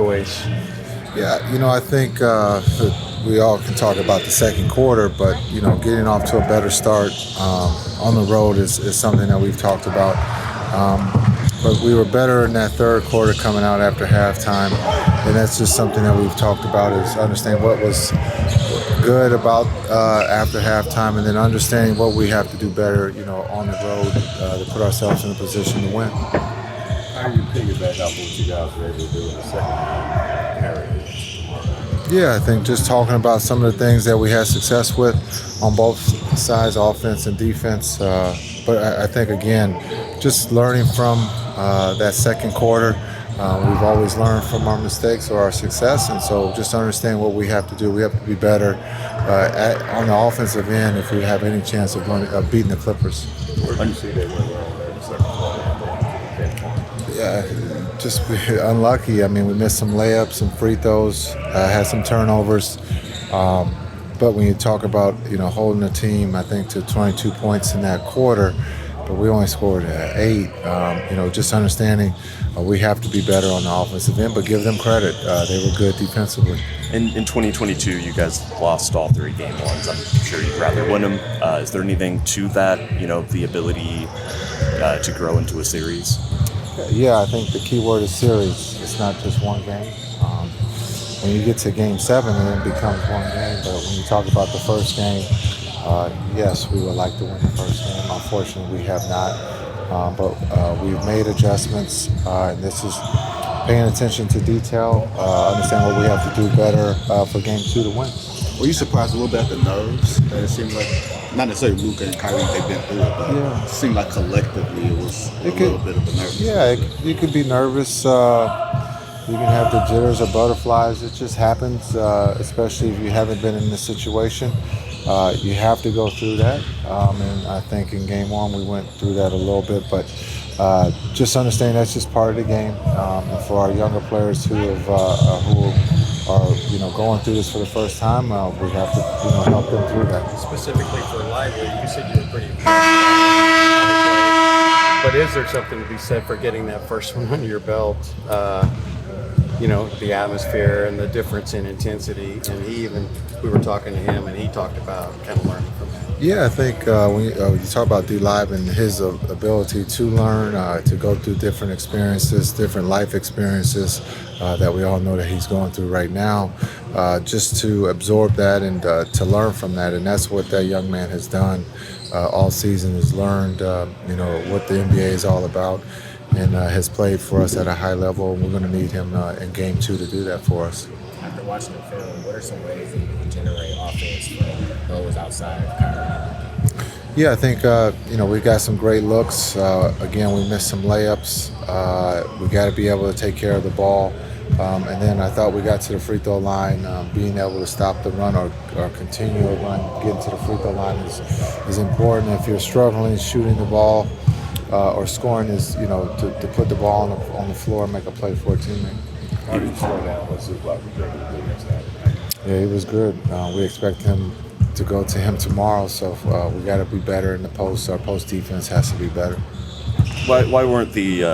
takeaways? Yeah, I think we all can talk about the second quarter, but getting off to a better start on the road is something that we've talked about. Um, but we were better in that third quarter coming out after halftime, and that's just something that we've talked about is understanding what was good about after halftime, and then understanding what we have to do better, on the road to put ourselves in a position to win. How do you piggyback off what you guys were able to do in the second half? Carry it. Yeah, I think just talking about some of the things that we had success with on both sides, offense and defense. But I think, again, just learning from that second quarter. We've always learned from our mistakes or our success, and so just understand what we have to do. We have to be better on the offensive end if we have any chance of beating the Clippers. Where do you see they went wrong there in the second quarter? Yeah, just unlucky. I mean, we missed some layups, some free throws, had some turnovers. But when you talk about holding the team, I think to 22 points in that quarter, but we only scored 8. Just understanding we have to be better on the offensive end, but give them credit. They were good defensively. In 2022, you guys lost all 3 game ones. I'm sure you'd rather win them. Is there anything to that? The ability to grow into a series. Yeah, I think the key word is series. It's not just one game. When you get to game 7, then it becomes one game. But when you talk about the first game, yes, we would like to win the first game. Unfortunately, we have not. But we've made adjustments, and this is paying attention to detail, understand what we have to do better for game 2 to win. Were you surprised a little bit at the nerves? That it seemed like, not necessarily Luka and Kyrie, they've been through it, but it seemed like collectively it was a little bit of a nervous. Yeah, you could be nervous. You can have the jitters or butterflies. It just happens, especially if you haven't been in this situation. You have to go through that, and I think in game 1 we went through that a little bit, but just understand that's just part of the game. And for our younger players who are going through this for the first time, we have to help them through that. Specifically for Lively, you said you were pretty impressed. But is there something to be said for getting that first one under your belt? The atmosphere and the difference in intensity. And we were talking to him, and he talked about kind of learning from that. Yeah, I think when you talk about D-Live and his ability to learn, to go through different experiences, different life experiences that we all know that he's going through right now, just to absorb that and to learn from that. And that's what that young man has done all season, has learned, what the NBA is all about, and has played for us at a high level. And we're going to need him in game 2 to do that for us. After watching the film, what are some ways that you can generate offense from those outside of Kyrie? Yeah, I think, we got some great looks. Again, we missed some layups. We got to be able to take care of the ball. And then I thought we got to the free throw line. Being able to stop the run or continue a run, getting to the free throw line is important. If you're struggling shooting the ball or scoring, is to put the ball on the floor and make a play for a teammate. How do you slow down what Zubac was able to do against that? Yeah, he was good. We expect him to go to him tomorrow, so we got to be better in the post. Our post defense has to be better. Why weren't the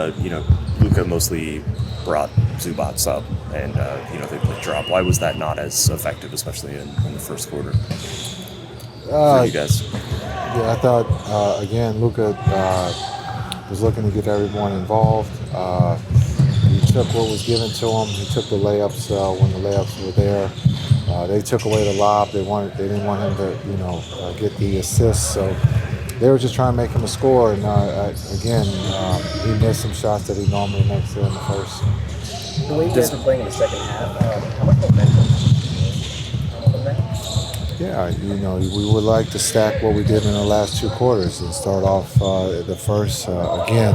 Luka mostly brought Zubac up and they played drop? Why was that not as effective, especially in the first quarter for you guys? Yeah, I thought again Luka was looking to get everyone involved. He took what was given to him. He took the layups when the layups were there. They took away the lob. They didn't want him to get the assist. So they were just trying to make him a score. And he missed some shots that he normally makes there in the first. The way you guys were playing in the second half, how much momentum from that? Yeah, we would like to stack what we did in the last 2 quarters and start off the first. Again,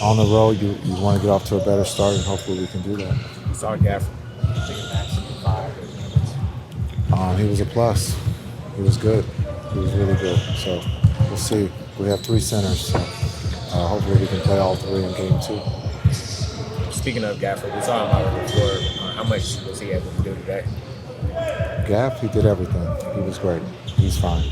on the road, you want to get off to a better start, and hopefully we can do that. You saw Gafford taking absolutely fire. He was a plus. He was good. He was really good. So we'll see. We have 3 centers, so hopefully we can play all 3 in game 2. Speaking of Gafford, we saw him out on the floor. How much was he able to do today? Gaff, he did everything. He was great. He's fine.